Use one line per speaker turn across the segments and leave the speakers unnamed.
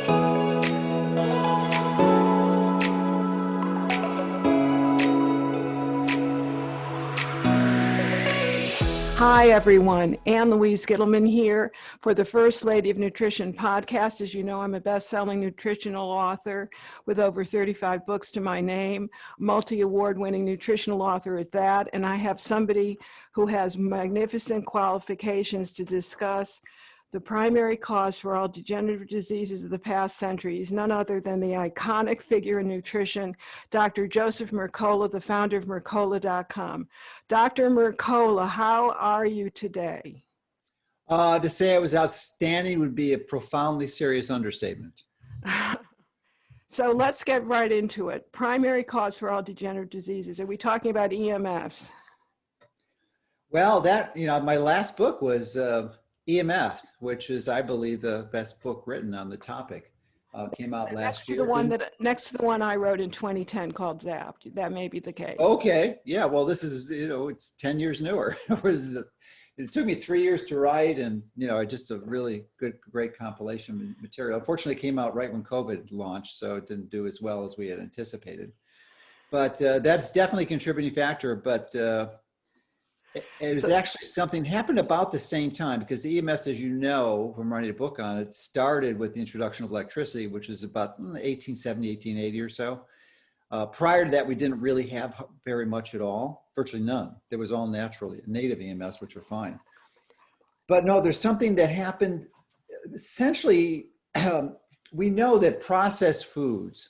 Hi, everyone. Ann Louise here for the First Lady of Nutrition podcast. As you know, I'm a best-selling nutritional author with over 35 books to my name, multi-award-winning nutritional author at that, and I have somebody who has magnificent qualifications to discuss the primary cause for all degenerative diseases of the past centuries, none other than the iconic figure in nutrition, Dr. Joseph Mercola, the founder of Mercola.com. Dr. Mercola, how are you today?
To say I was outstanding would be a profoundly serious understatement.
So let's get right into it. Primary cause for all degenerative diseases. Are we talking about EMFs?
Well, my last book was EMF, which is, I believe, the best book written on the topic. Came out last year.
Next to the one I wrote in 2010 called Zapped. That may be the case.
Okay. Yeah. Well, this is, it's 10 years newer. It took me 3 years to write, and, just a really great compilation material. Unfortunately, it came out right when COVID launched, so it didn't do as well as we had anticipated. But that's definitely a contributing factor. But it was actually something happened about the same time, because the EMFs, as you know, from writing a book on it, started with the introduction of electricity, which is about 1870, 1880 or so. Prior to that, we didn't really have very much at all, virtually none. There was all naturally native EMFs, which are fine. But no, there's something that happened. Essentially, we know that processed foods,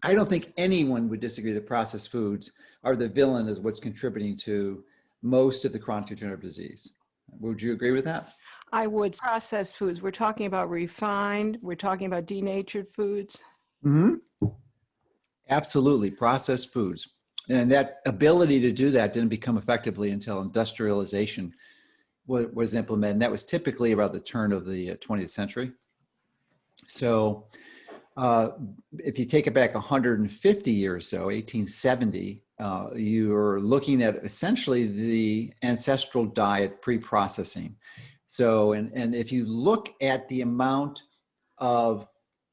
I don't think anyone would disagree that processed foods are the villain as what's contributing to most of the chronic degenerative disease. Would you agree with that?
I would. Processed foods, we're talking about refined, we're talking about denatured foods.
Mm-hmm. Absolutely, processed foods. And that ability to do that didn't become effectively until industrialization was implemented. And that was typically around the turn of the 20th century. So if you take it back 150 years or so, 1870, you're looking at essentially the ancestral diet pre-processing. So, and if you look at the amount of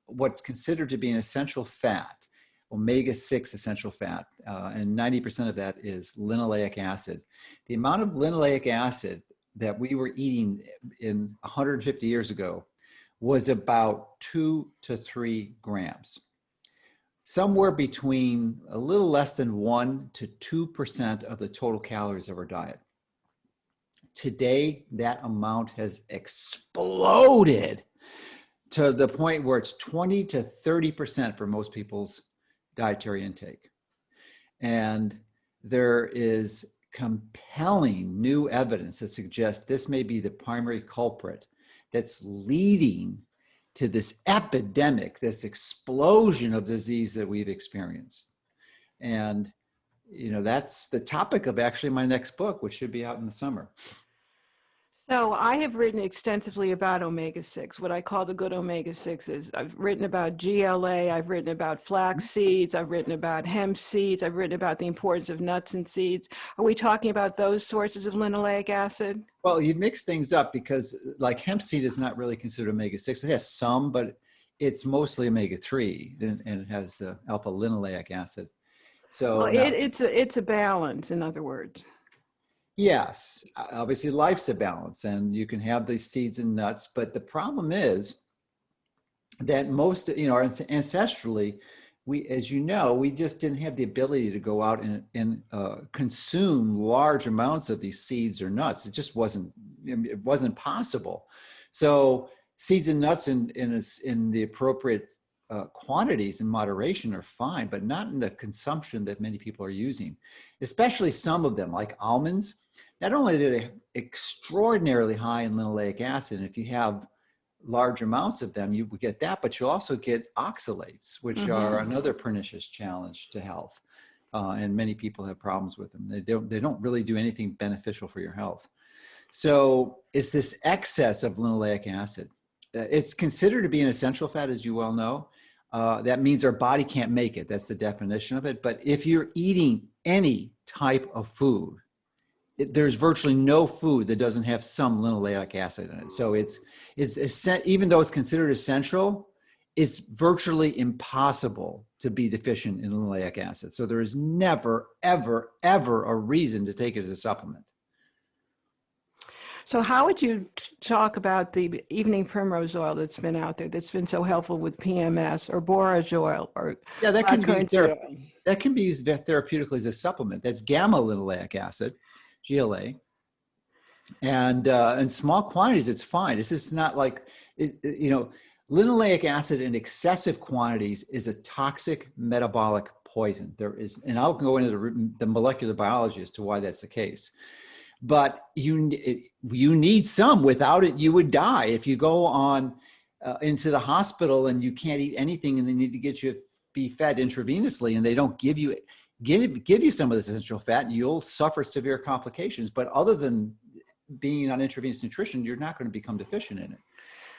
what's considered to be an essential fat, omega-6 essential fat, and 90% of that is linoleic acid. The amount of linoleic acid that we were eating in 150 years ago was about 2 to 3 grams. Somewhere between a little less than 1 to 2% of the total calories of our diet. Today, that amount has exploded to the point where it's 20 to 30% for most people's dietary intake. And there is compelling new evidence that suggests this may be the primary culprit that's leading to this epidemic, this explosion of disease that we've experienced. And, that's the topic of actually my next book, which should be out in the summer.
So I have written extensively about omega-6, what I call the good omega-6s. I've written about GLA, I've written about flax seeds, I've written about hemp seeds, I've written about the importance of nuts and seeds. Are we talking about those sources of linoleic acid?
Well, you mix things up because like hemp seed is not really considered omega-6. It has some, but it's mostly omega-3 and it has alpha linoleic acid. So
well, it's a balance, in other words.
Yes, obviously life's a balance and you can have these seeds and nuts, but the problem is that most, ancestrally, as you know, we just didn't have the ability to go out and consume large amounts of these seeds or nuts. It just wasn't possible. So seeds and nuts in the appropriate quantities and moderation are fine, but not in the consumption that many people are using, especially some of them like almonds. Not only are they extraordinarily high in linoleic acid, and if you have large amounts of them, you would get that, but you also get oxalates, which are another pernicious challenge to health. And many people have problems with them. They don't really do anything beneficial for your health. So it's this excess of linoleic acid. It's considered to be an essential fat, as you well know. That means our body can't make it. That's the definition of it. But if you're eating any type of food, there's virtually no food that doesn't have some linoleic acid in it. So even though it's considered essential, it's virtually impossible to be deficient in linoleic acid. So there is never, ever, ever a reason to take it as a supplement.
So how would you talk about the evening primrose oil that's been out there, that's been so helpful with PMS, or borage oil, or
Yeah, that can
oil?
be used therapeutically as a supplement. That's gamma linoleic acid, GLA, and in small quantities, it's fine. It's just not like, linoleic acid in excessive quantities is a toxic metabolic poison. There is, and I'll go into the molecular biology as to why that's the case. But you need some. Without it, you would die. If you go on into the hospital and you can't eat anything, and they need to get you be fed intravenously, and they don't give you some of this essential fat, you'll suffer severe complications. But other than being on intravenous nutrition, you're not going to become deficient in it.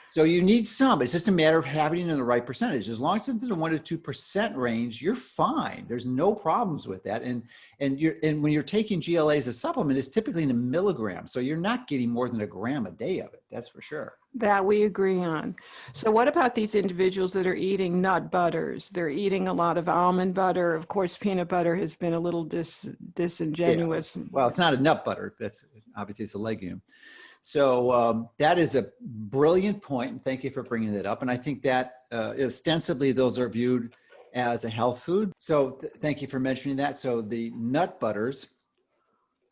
So you need some. It's just a matter of having it in the right percentage. As long as it's in the 1% to 2% range, you're fine. There's no problems with that. And when you're taking GLA as a supplement, it's typically in a milligram. So you're not getting more than a gram a day of it. That's for sure.
That we agree on. So what about these individuals that are eating nut butters? They're eating a lot of almond butter. Of course, peanut butter has been a little disingenuous.
Yeah. Well, it's not a nut butter. That's obviously it's a legume. So that is a brilliant point, and thank you for bringing that up. And I think that ostensibly those are viewed as a health food. So thank you for mentioning that. So the nut butters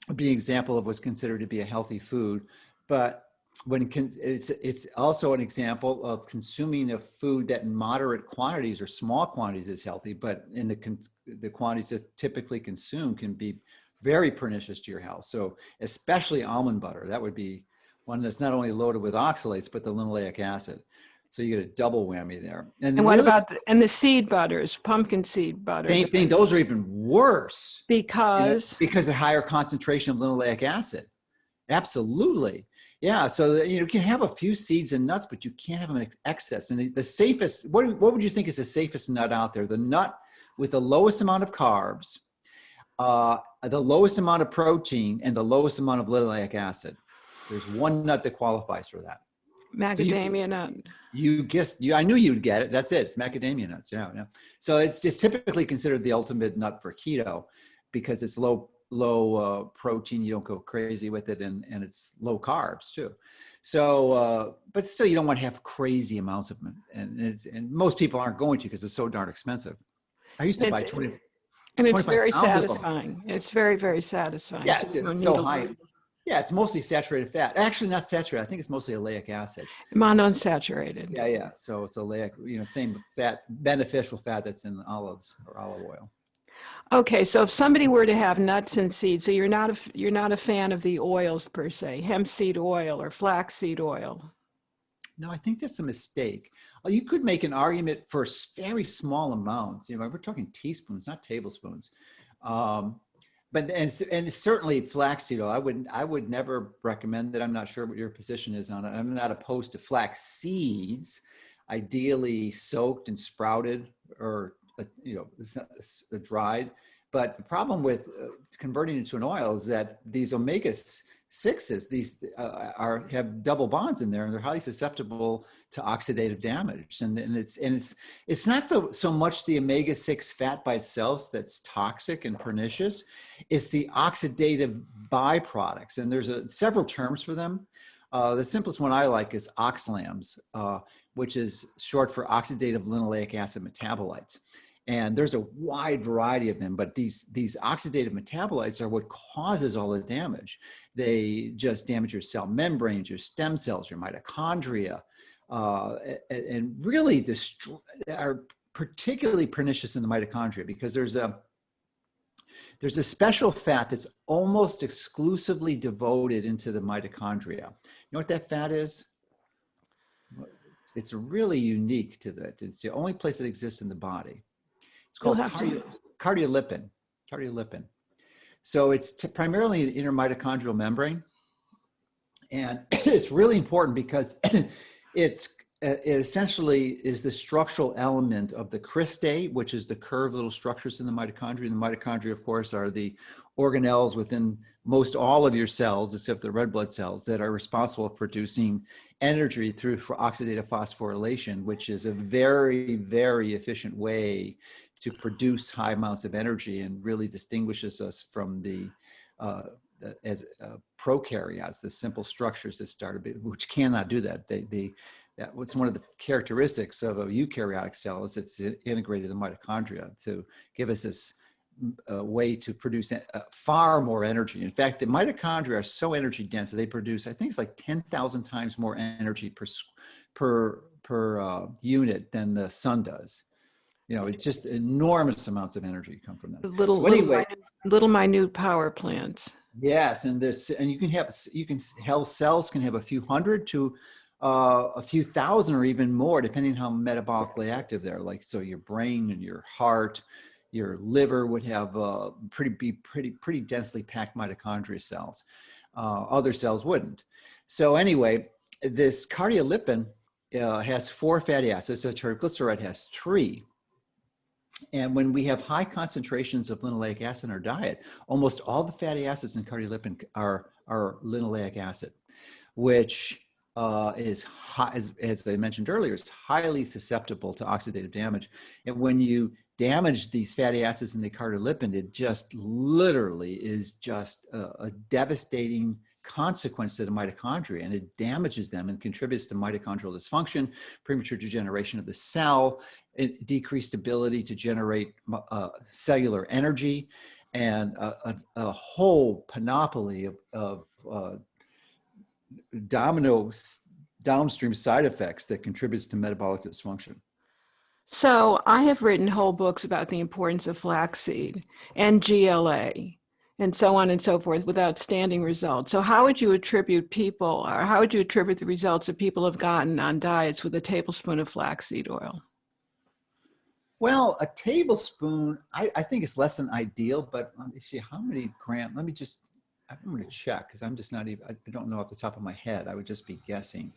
would be an example of what's considered to be a healthy food, but it's also an example of consuming a food that in moderate quantities or small quantities is healthy, but in the quantities that typically consumed can be very pernicious to your health. So especially almond butter, that would be one that's not only loaded with oxalates, but the linoleic acid. So you get a double whammy there.
And what about the seed butters, pumpkin seed butter?
Same thing. Those are even worse.
Because?
Because of higher concentration of linoleic acid. Absolutely. Yeah. So you can have a few seeds and nuts, but you can't have them in excess. And the safest, what would you think is the safest nut out there? The nut with the lowest amount of carbs, the lowest amount of protein, and the lowest amount of linoleic acid. There's one nut that qualifies for that.
Macadamia nut.
I knew you'd get it. That's it. It's macadamia nuts. Yeah. So it's just typically considered the ultimate nut for keto because it's low protein. You don't go crazy with it, and it's low carbs too. So, but still, you don't want to have crazy amounts of them, and most people aren't going to because it's so darn expensive. I used to buy 20.
And it's very satisfying. It's very, very satisfying.
Yes, it's so high. Yeah, it's mostly saturated fat. Actually, not saturated. I think it's mostly oleic acid.
Monounsaturated.
Yeah. So it's oleic, same fat, beneficial fat that's in olives or olive oil.
Okay, so if somebody were to have nuts and seeds, so you're not a fan of the oils per se, hemp seed oil or flaxseed oil.
No, I think that's a mistake. You could make an argument for very small amounts. We're talking teaspoons, not tablespoons. But certainly flaxseed oil. I would never recommend that. I'm not sure what your position is on it. I'm not opposed to flax seeds, ideally soaked and sprouted or dried. But the problem with converting into an oil is that these omega-6s, have double bonds in there, and they're highly susceptible to oxidative damage. And it's not so much the omega-6 fat by itself that's toxic and pernicious. It's the oxidative byproducts, and there's several terms for them. The simplest one I like is oxalams, which is short for oxidative linoleic acid metabolites. And there's a wide variety of them, but these oxidative metabolites are what causes all the damage. They just damage your cell membranes, your stem cells, your mitochondria, and really are particularly pernicious in the mitochondria because there's a special fat that's almost exclusively devoted into the mitochondria. You know what that fat is? It's really unique to that. It's the only place it exists in the body. It's called cardiolipin. So it's primarily an inner mitochondrial membrane. And it's really important because it essentially is the structural element of the cristae, which is the curved little structures in the mitochondria. The mitochondria, of course, are the organelles within most all of your cells, except the red blood cells, that are responsible for producing energy through oxidative phosphorylation, which is a very, very efficient way to produce high amounts of energy and really distinguishes us from prokaryotes, the simple structures that started, which cannot do that. What's one of the characteristics of a eukaryotic cell is it's integrated in the mitochondria to give us this way to produce far more energy. In fact, the mitochondria are so energy dense that they produce, I think it's like 10,000 times more energy per unit than the sun does. You know, it's just enormous amounts of energy come from them.
Little minute power plants.
Yes, and cells can have a few hundred to a few thousand or even more, depending how metabolically active they're. Like, so your brain and your heart, your liver would have pretty densely packed mitochondria cells. Other cells wouldn't. So anyway, this cardiolipin has 4 fatty acids. So triglyceride has 3. And when we have high concentrations of linoleic acid in our diet, almost all the fatty acids in cardiolipin are linoleic acid, which is high, as I mentioned earlier, is highly susceptible to oxidative damage. And when you damage these fatty acids in the cardiolipin, it just literally is just a devastating consequence to the mitochondria, and it damages them and contributes to mitochondrial dysfunction, premature degeneration of the cell, decreased ability to generate cellular energy, and a whole panoply of downstream side effects that contributes to metabolic dysfunction.
So I have written whole books about the importance of flaxseed and GLA and so on and so forth with outstanding results. So how would you attribute the results that people have gotten on diets with a tablespoon of flaxseed oil?
Well, a tablespoon, I think it's less than ideal, but let me see how many grams. I'm going to check because I'm just not even, I don't know off the top of my head. I would just be guessing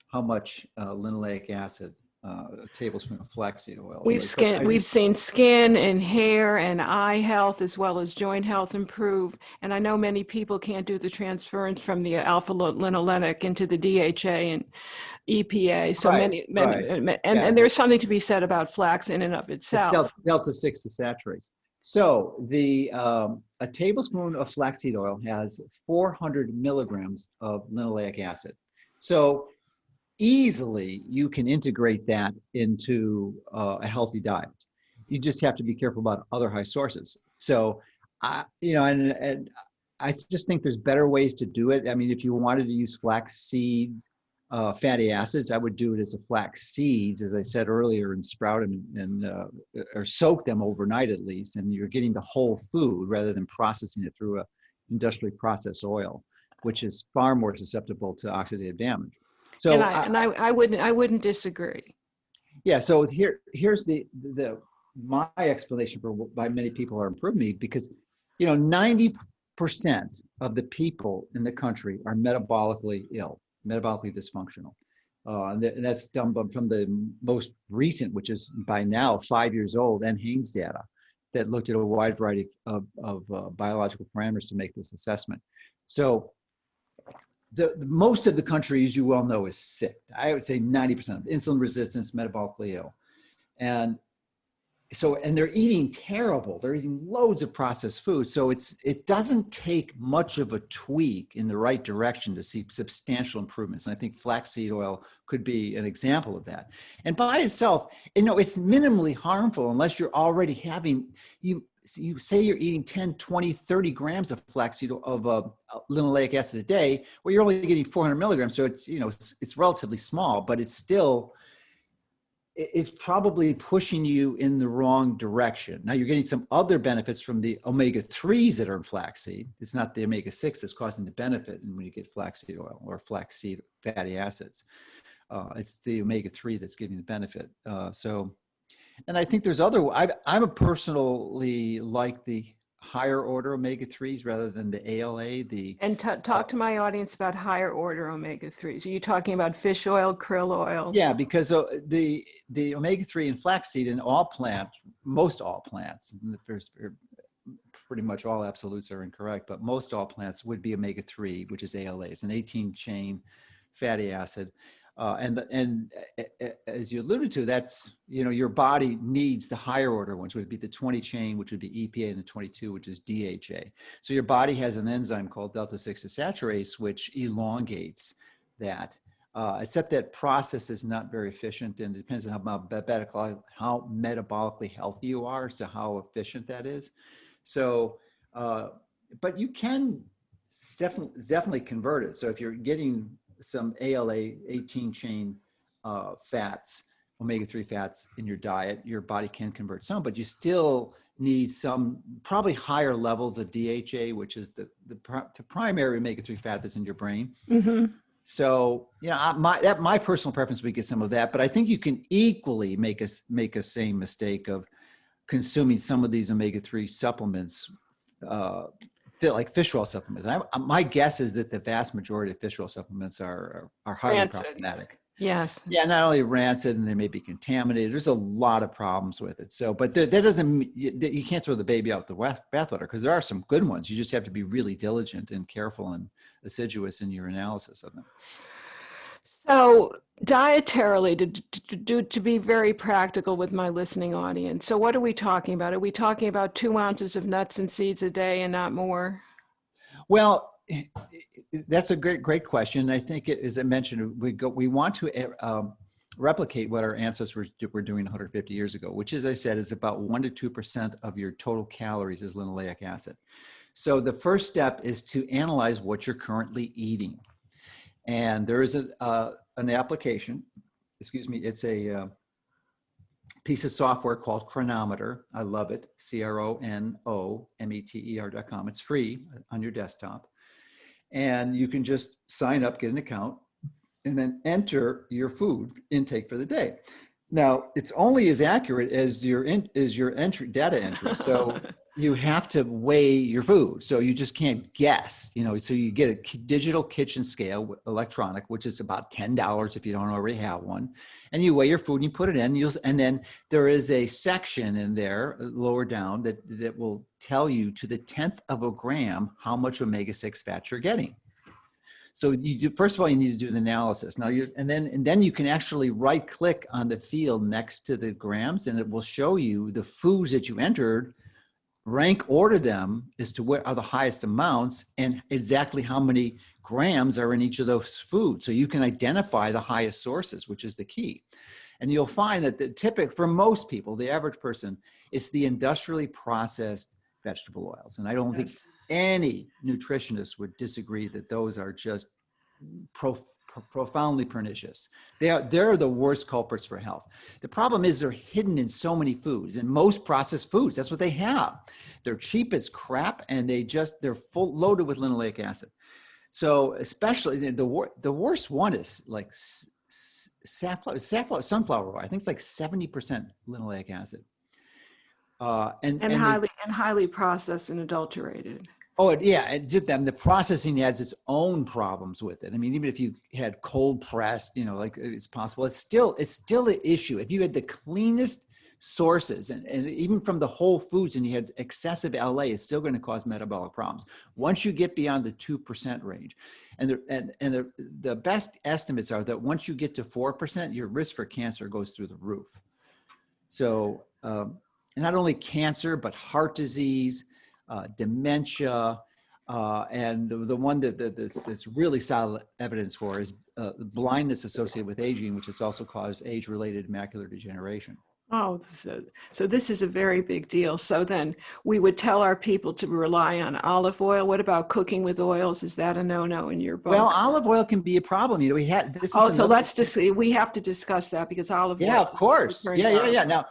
how much linoleic acid a tablespoon of flaxseed oil.
We've seen skin and hair and eye health as well as joint health improve. And I know many people can't do the transference from the alpha linolenic into the DHA and EPA. So and there's something to be said about flax in and of itself.
It's delta 6 desaturates. So a tablespoon of flaxseed oil has 400 milligrams of linoleic acid. So easily you can integrate that into a healthy diet. You just have to be careful about other high sources. So, and I just think there's better ways to do it. I mean, if you wanted to use flaxseed fatty acids, I would do it as a flax seeds, as I said earlier, and sprout them or soak them overnight at least, and you're getting the whole food rather than processing it through a industrially processed oil, which is far more susceptible to oxidative damage. So
I wouldn't disagree.
Yeah. So here's my explanation for why many people are improving me, because 90% of the people in the country are metabolically ill, metabolically dysfunctional. And that's done from the most recent, which is by now 5 years old, and Haynes data that looked at a wide variety of biological parameters to make this assessment. So the most of the country, as you well know, is sick. I would say 90% insulin resistance, metabolically ill. And they're eating terrible. They're eating loads of processed food. So it doesn't take much of a tweak in the right direction to see substantial improvements. And I think flaxseed oil could be an example of that. And by itself, it's minimally harmful unless you're already having, you say you're eating 10, 20, 30 grams of flaxseed of linoleic acid a day, well, you're only getting 400 milligrams. So it's relatively small, but it's probably pushing you in the wrong direction. Now you're getting some other benefits from the omega-3s that are in flaxseed. It's not the omega-6 that's causing the benefit when you get flaxseed oil or flaxseed fatty acids. It's the omega-3 that's giving the benefit. And I think there's I'm personally like the higher order omega-3s rather than the ALA.
Talk to my audience about higher order omega-3s. Are you talking about fish oil, krill oil?
Yeah, because the omega-3 in flaxseed in most all plants, there's pretty much all absolutes are incorrect, but most all plants would be omega-3, which is ALAs, an 18-chain fatty acid. And as you alluded to, that's, your body needs the higher order ones, which would be the 20-chain, which would be EPA, and the 22, which is DHA. So your body has an enzyme called delta-6 desaturase, which elongates that. Except that process is not very efficient, and it depends on how metabolically healthy you are as to how efficient that is. So, but you can definitely convert it. So if you're getting some ALA 18-chain fats, omega-3 fats in your diet, your body can convert some, but you still need some probably higher levels of DHA, which is the primary omega-3 fat that's in your brain.
Mm-hmm.
So, my personal preference would get some of that, but I think you can equally make a same mistake of consuming some of these omega-3 supplements, like fish oil supplements. My guess is that the vast majority of fish oil supplements are highly
Rancid.
problematic.
Yes.
Yeah, not only rancid, and they may be contaminated. There's a lot of problems with it. So, but that doesn't, you can't throw the baby out with the bathwater, because there are some good ones. You just have to be really diligent and careful and assiduous in your analysis of them.
So dietarily, to be very practical with my listening audience. So what are we talking about? Are we talking about 2 ounces of nuts and seeds a day and not more?
Well, that's a great question. I think, as I mentioned, we want to replicate what our ancestors were doing 150 years ago, which, as I said, is about 1 to 2% of your total calories is linoleic acid. So the first step is to analyze what you're currently eating. And there is an application, it's a piece of software called Chronometer. I love it, CRONOMETER.com. It's free on your desktop. And you can just sign up, get an account, and then enter your food intake for the day. Now, it's only as accurate as your data entry. So you have to weigh your food. So you just can't guess, so you get a digital kitchen scale, electronic, which is about $10 if you don't already have one. And you weigh your food and you put it in, and then there is a section in there lower down that will tell you to the 10th of a gram how much omega-6 fat you're getting. So first of all, you need to do the analysis. Now, and then you can actually right-click on the field next to the grams, and it will show you the foods that you entered, rank order them as to what are the highest amounts and exactly how many grams are in each of those foods. So you can identify the highest sources, which is the key. And you'll find that for most people, the average person, it's the industrially processed vegetable oils. And I don't think any nutritionist would disagree that those are just profoundly pernicious. They're the worst culprits for health. The problem is they're hidden in so many foods, and most processed foods, that's what they have. They're cheap as crap, and they're loaded with linoleic acid. So especially the worst one is like sunflower oil. I think it's like 70% linoleic acid. And
highly processed and adulterated.
Oh, yeah. The processing adds its own problems with it. I mean, even if you had cold pressed, like it's possible, it's still an issue. If you had the cleanest sources and even from the whole foods and you had excessive LA, it's still going to cause metabolic problems. Once you get beyond the 2% range, and the best estimates are that once you get to 4%, your risk for cancer goes through the roof. So, not only cancer, but heart disease, dementia, and the one that's really solid evidence for is blindness associated with aging, which has also caused age-related macular degeneration.
Oh, so this is a very big deal. So then we would tell our people to rely on olive oil. What about cooking with oils? Is that a no-no in your book?
Well, olive oil can be a problem. We have this.
So let's just we have to discuss that because olive oil.
Yeah, of course. Yeah. Now,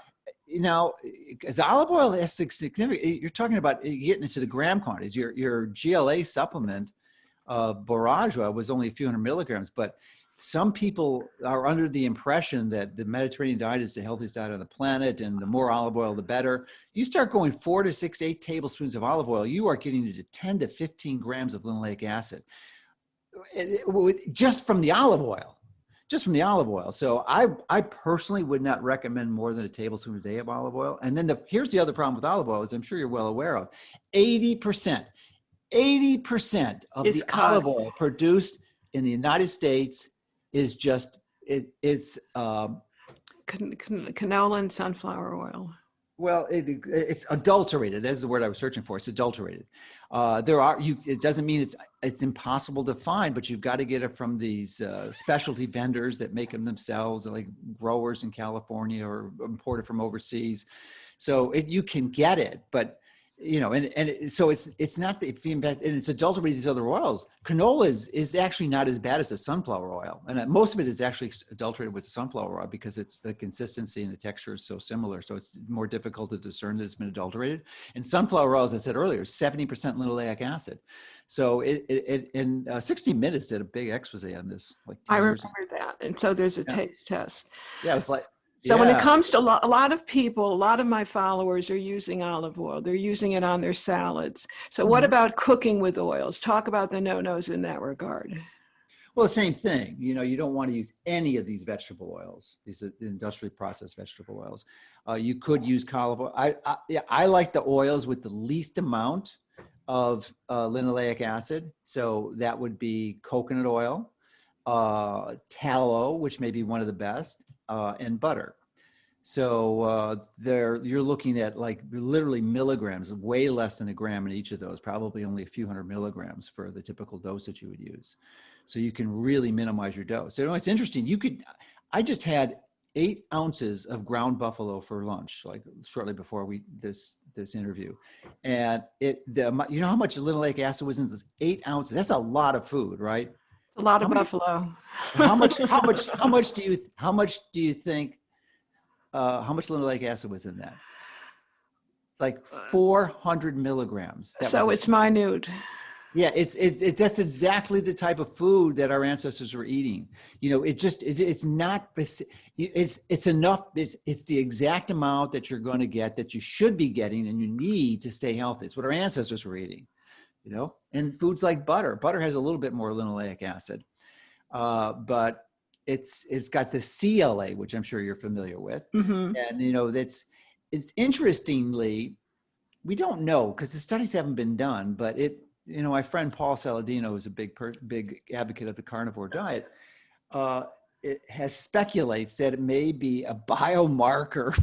because olive oil has significant, you're talking about getting into the gram quantities. Your GLA supplement, borage oil, was only a few hundred milligrams, but some people are under the impression that the Mediterranean diet is the healthiest diet on the planet, and the more olive oil, the better. You start going 4 to 6, 8 tablespoons of olive oil, you are getting into 10 to 15 grams of linoleic acid just from the olive oil. just from the olive oil. So I personally would not recommend more than a tablespoon a day of olive oil. And then here's the other problem with olive oil, as I'm sure you're well aware of. 80% of
It's
the
cut.
olive oil produced in the United States is just, it's
Canola and sunflower oil.
well, it's adulterated. That's the word I was searching for. It's adulterated. It doesn't mean it's impossible to find, but you've got to get it from these specialty vendors that make them themselves, like growers in California or imported from overseas. So you can get it, but so it's not and it's adulterated with these other oils. Canola is actually not as bad as the sunflower oil, and most of it is actually adulterated with the sunflower oil because the consistency and the texture is so similar. So it's more difficult to discern that it's been adulterated. And sunflower oil, as I said earlier, is 70% linoleic acid. So in 60 Minutes did a big expose on this. Like 10
I
years
remember that. And so there's a taste test.
Yeah, it was like.
So when it comes to a lot of people, a lot of my followers are using olive oil. They're using it on their salads. So what about cooking with oils? Talk about the no-nos in that regard.
Well, the same thing. You don't want to use any of these vegetable oils, these industrially processed vegetable oils. You could use olive oil. I like the oils with the least amount of linoleic acid. So that would be coconut oil, tallow, which may be one of the best, and butter. So you're looking at like literally milligrams, way less than a gram in each of those, probably only a few hundred milligrams for the typical dose that you would use. So you can really minimize your dose. So it's interesting. I just had 8 ounces of ground buffalo for lunch, like shortly before this interview. And you know how much linoleic acid was in this 8 ounces? That's a lot of food, right?
A lot of buffalo.
How much do you think, how much linoleic acid was in that? Like 400 milligrams.
So it's minute.
Yeah, that's exactly the type of food that our ancestors were eating. It's enough. It's the exact amount that you're going to get, that you should be getting, and you need to stay healthy. It's what our ancestors were eating. And foods like butter. Butter has a little bit more linoleic acid, but it's got the CLA, which I'm sure you're familiar with.
Mm-hmm.
And it's interestingly, we don't know because the studies haven't been done, but my friend Paul Saladino is a big advocate of the carnivore diet. It speculates that it may be a biomarker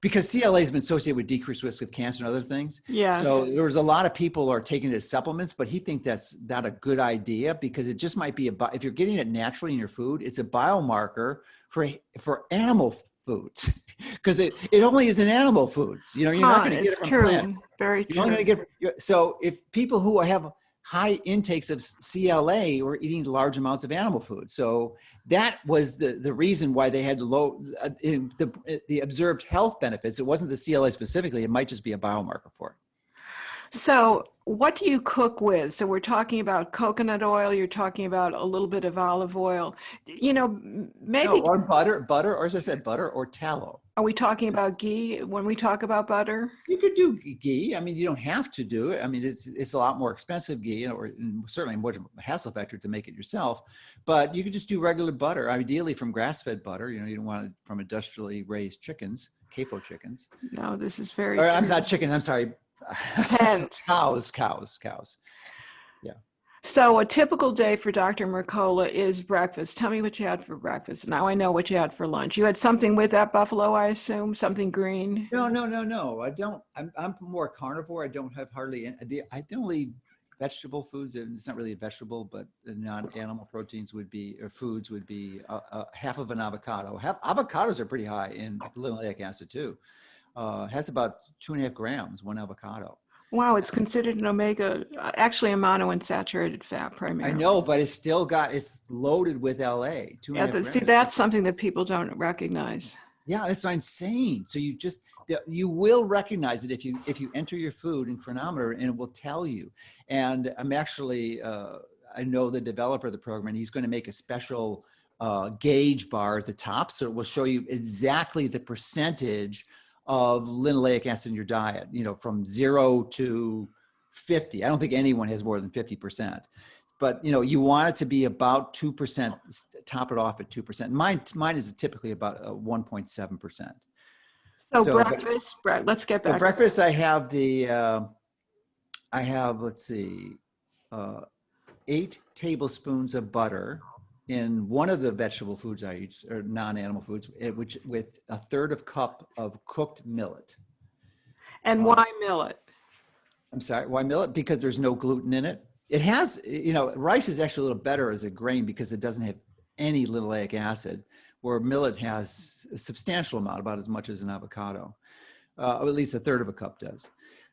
because CLA has been associated with decreased risk of cancer and other things.
Yes.
So there's a lot of people who are taking it as supplements, but he thinks that's not a good idea because it just might be if you're getting it naturally in your food, it's a biomarker for animal foods because it only is in animal foods. You're not going to get it from plants.
Very true.
So if people who have high intakes of CLA were eating large amounts of animal food. So that was the reason why they had low the observed health benefits. It wasn't the CLA specifically. It might just be a biomarker for it.
So what do you cook with? So we're talking about coconut oil. You're talking about a little bit of olive oil. Maybe
or butter, or as I said, butter or tallow.
Are we talking about ghee when we talk about butter?
You could do ghee. I mean, you don't have to do it. I mean, it's a lot more expensive ghee, or certainly more hassle factor to make it yourself. But you could just do regular butter, ideally from grass-fed butter. You don't want it from industrially raised chickens, CAFO chickens.
No, this is very.
I'm not chickens. I'm sorry. Cows. Yeah.
So a typical day for Dr. Mercola is breakfast. Tell me what you had for breakfast. Now I know what you had for lunch. You had something with that buffalo, I assume, something green?
No. I don't. I'm more carnivore. I don't have hardly any. I don't eat vegetable foods. It's not really a vegetable, but non-animal proteins would be, or foods would be half of an avocado. Avocados are pretty high in linoleic acid too. Has about 2.5 grams, one avocado.
Wow, it's considered an omega, actually a monounsaturated fat primarily.
I know, but it's loaded with LA.
See, that's something that people don't recognize.
Yeah, it's insane. So you will recognize it if you enter your food in Chronometer, and it will tell you. And I'm actually, I know the developer of the program, and he's going to make a special gauge bar at the top, so it will show you exactly the percentage of linoleic acid in your diet, from 0 to 50. I don't think anyone has more than 50%. but you know, you want it to be about 2%, top it off at 2%. Mine is typically about 1.7%.
So breakfast, let's get
So
back.
breakfast, I have let's see, 8 tablespoons of butter in one of the vegetable foods I eat, or non-animal foods, which with 1/3 cup of cooked millet.
And why millet?
I'm sorry, why millet? Because there's no gluten in it. It has, you know, rice is actually a little better as a grain because it doesn't have any linoleic acid, where millet has a substantial amount, about as much as an avocado, or at least 1/3 cup does.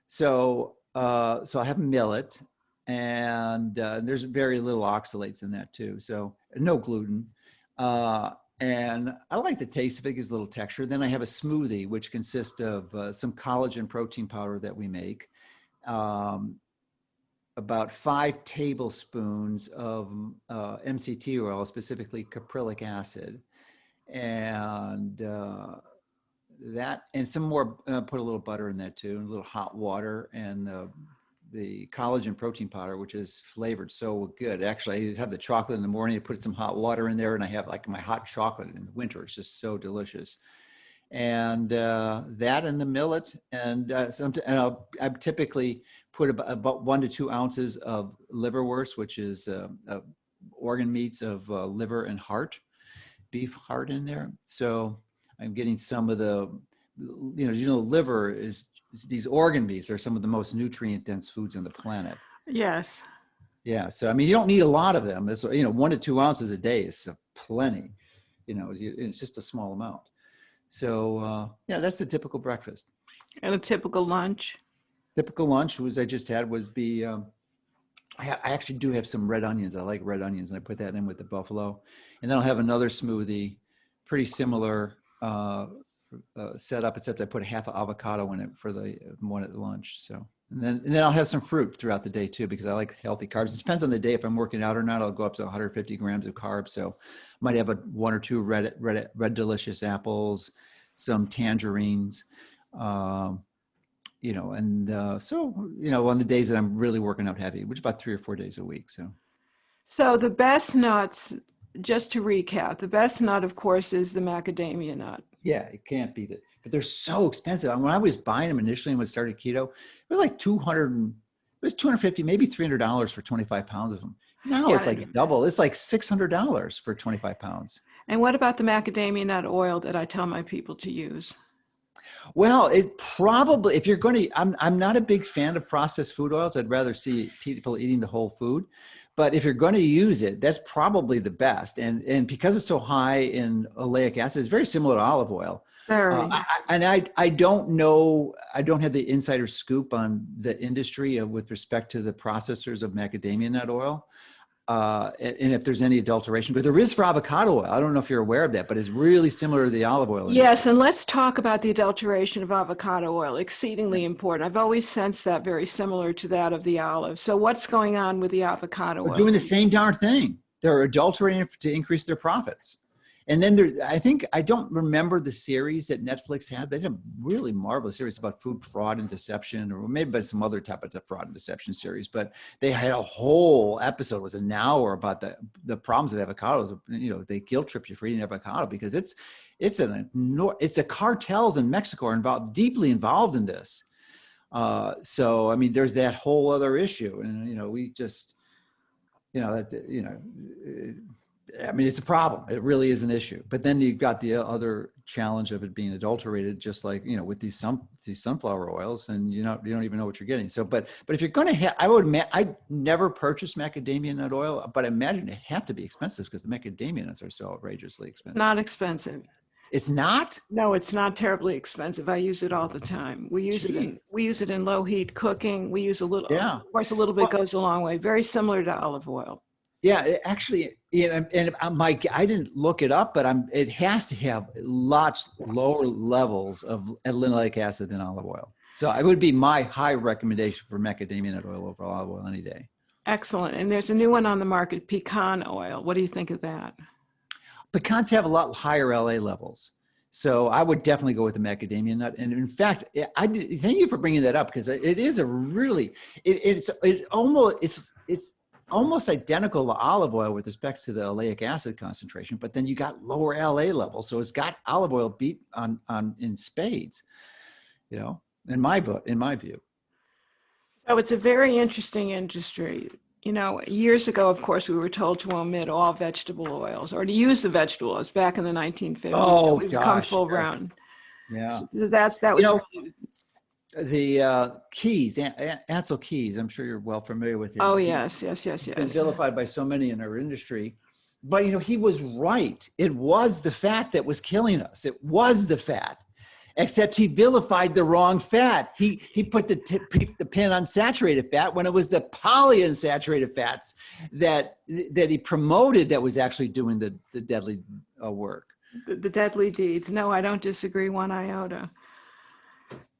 So, so I have millet, and there's very little oxalates in that too. So no gluten. And I like the taste of it, gives a little texture. Then I have a smoothie, which consists of some collagen protein powder that we make, about 5 tablespoons of MCT oil, specifically caprylic acid, and that, and some more, put a little butter in that too, and a little hot water, and the collagen protein powder, which is flavored so good. Actually, I have the chocolate in the morning, I put some hot water in there, and I have like my hot chocolate in the winter. It's just so delicious. And that and the millet, and I typically put about 1 to 2 ounces of liverwurst, which is organ meats of liver and heart, beef heart in there. So I'm getting some of the, liver is, these organ meats are some of the most nutrient dense foods on the planet.
Yes.
Yeah. So, I mean, you don't need a lot of them. It's, 1 to 2 ounces a day is plenty, it's just a small amount. So, yeah, that's the typical breakfast.
And a typical lunch?
Typical lunch was, I actually do have some red onions. I like red onions, and I put that in with the buffalo. And then I'll have another smoothie, pretty similar setup, except I put half an avocado in it for the one at lunch. So, and then I'll have some fruit throughout the day too, because I like healthy carbs. It depends on the day. If I'm working out or not, I'll go up to 150 grams of carbs. So I might have 1 or 2 red delicious apples, some tangerines, so, on the days that I'm really working out heavy, which is about 3 or 4 days a week.
So the best nuts, just to recap, the best nut, of course, is the macadamia nut.
Yeah, it can't beat it. But they're so expensive. When I was buying them initially when I started keto, it was like $250, maybe $300 for 25 pounds of them. Now it's like double. It's like $600 for 25 pounds.
And what about the macadamia nut oil that I tell my people to use?
Well, it probably, if you're going to, I'm not a big fan of processed food oils. I'd rather see people eating the whole food. But if you're going to use it, that's probably the best. And because it's so high in oleic acid, it's very similar to olive oil. I don't know, I don't have the insider scoop on the industry with respect to the processors of macadamia nut oil. And if there's any adulteration, but there is for avocado oil. I don't know if you're aware of that, but it's really similar to the olive oil industry.
Yes, and let's talk about the adulteration of avocado oil. Exceedingly important. I've always sensed that very similar to that of the olive. So what's going on with the avocado oil?
They're doing the same darn thing. They're adulterating to increase their profits. And then I don't remember the series that Netflix had. They had a really marvelous series about food fraud and deception, or maybe some other type of fraud and deception series. But they had a whole episode, it was an hour, about the problems of avocados. They guilt trip you for eating avocado because it's the cartels in Mexico are deeply involved in this. So I mean, there's that whole other issue, and we just I mean, it's a problem. It really is an issue. But then you've got the other challenge of it being adulterated, just like, with these sunflower oils, and you don't even know what you're getting. So, but if you're going to have, I never purchased macadamia nut oil, but I imagine it'd have to be expensive because the macadamia nuts are so outrageously expensive.
Not expensive.
It's not?
No, it's not terribly expensive. I use it all the time. We use it in low heat cooking. We use a little, of course, a little bit goes a long way. Very similar to olive oil.
Yeah, actually, I didn't look it up, but it has to have lots lower levels of linoleic acid than olive oil. So it would be my high recommendation for macadamia nut oil over olive oil any day.
Excellent. And there's a new one on the market, pecan oil. What do you think of that? Pecans
have a lot higher LA levels. So I would definitely go with the macadamia nut. And in fact, thank you for bringing that up, because it is a really, it's almost identical to olive oil with respect to the oleic acid concentration, but then you got lower LA levels. So it's got olive oil beat on in spades, you know, in my view.
So it's a very interesting industry. You know, years ago, of course, we were told to omit all vegetable oils or to use the vegetable oils back in the 1950s.
Oh,
We've
gosh,
come full
yes.
round.
Yeah.
So that was really,
the Keys, Ansel Keys, I'm sure you're well familiar with him.
oh, yes.
He's been vilified by so many in our industry. But, you know, he was right. It was the fat that was killing us. It was the fat. Except he vilified the wrong fat. He put the pin on saturated fat when it was the polyunsaturated fats that he promoted that was actually doing the deadly work.
the deadly deeds. No, I don't disagree one iota.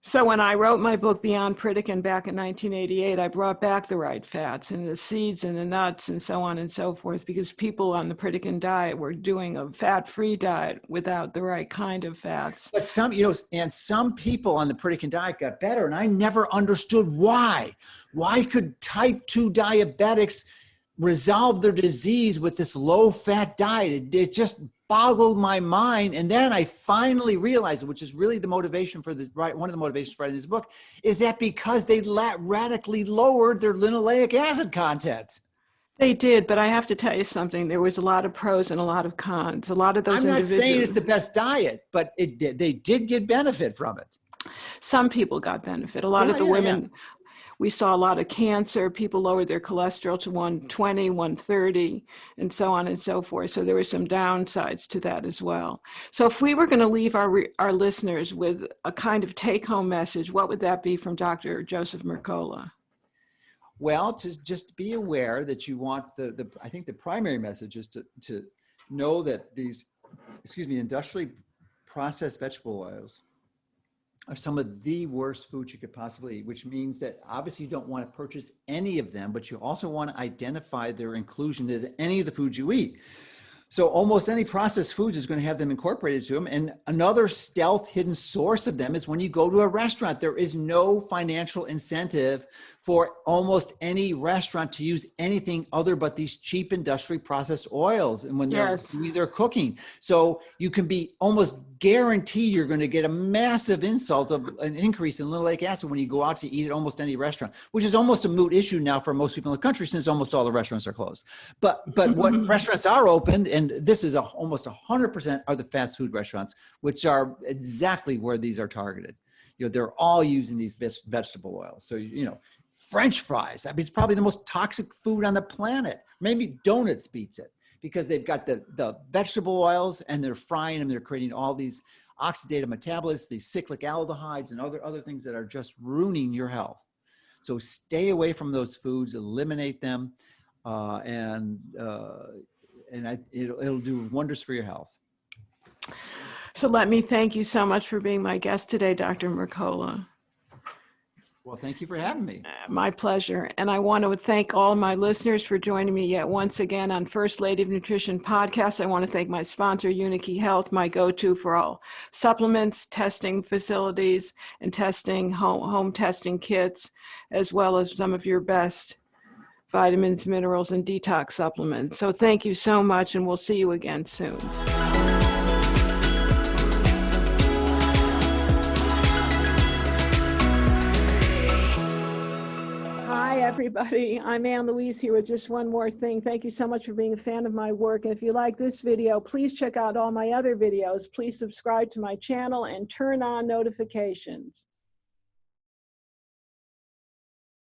So when I wrote my book, Beyond Pritikin, back in 1988, I brought back the right fats and the seeds and the nuts and so on and so forth, because people on the Pritikin diet were doing a fat-free diet without the right kind of fats.
But some, you know, and some people on the Pritikin diet got better, and I never understood why. Why could type 2 diabetics resolve their disease with this low-fat diet? It just boggled my mind. And then I finally realized, which is really the motivation for this, right? One of the motivations for writing this book is that because they radically lowered their linoleic acid content.
They did, but I have to tell you something. There was a lot of pros and a lot of cons. A lot of those
I'm not
individuals,
saying it's the best diet, but they did get benefit from it.
some people got benefit. A lot of the women,
yeah.
We saw a lot of cancer. People lowered their cholesterol to 120, 130, and so on and so forth. So there were some downsides to that as well. So if we were going to leave our listeners with a kind of take-home message, what would that be from Dr. Joseph Mercola?
Well, to just be aware that you want I think the primary message is to know that these, industrially processed vegetable oils are some of the worst foods you could possibly eat, which means that obviously you don't want to purchase any of them, but you also want to identify their inclusion in any of the foods you eat. So almost any processed foods is going to have them incorporated to them. And another stealth hidden source of them is when you go to a restaurant. There is no financial incentive for almost any restaurant to use anything other but these cheap industrially processed oils and when they're cooking. So you can be almost guaranteed you're going to get a massive insult of an increase in linoleic acid when you go out to eat at almost any restaurant, which is almost a moot issue now for most people in the country since almost all the restaurants are closed. But what restaurants are open, and this is almost 100% are the fast food restaurants, which are exactly where these are targeted. You know, they're all using these vegetable oils. So, you know, French fries, I mean, it's probably the most toxic food on the planet. Maybe donuts beats it because they've got the vegetable oils and they're frying them. They're creating all these oxidative metabolites, these cyclic aldehydes and other things that are just ruining your health. So stay away from those foods, eliminate them, and it'll do wonders for your health.
So let me thank you so much for being my guest today, Dr. Mercola.
Well, thank you for having me.
My pleasure. And I want to thank all my listeners for joining me yet once again on First Lady of Nutrition podcast. I want to thank my sponsor, Unikey Health, my go-to for all supplements, testing facilities, and testing, home testing kits, as well as some of your best vitamins, minerals, and detox supplements. So thank you so much, and we'll see you again soon. Hi, everybody. I'm Ann Louise here with just one more thing. Thank you so much for being a fan of my work. And if you like this video, please check out all my other videos. Please subscribe to my channel and turn on notifications.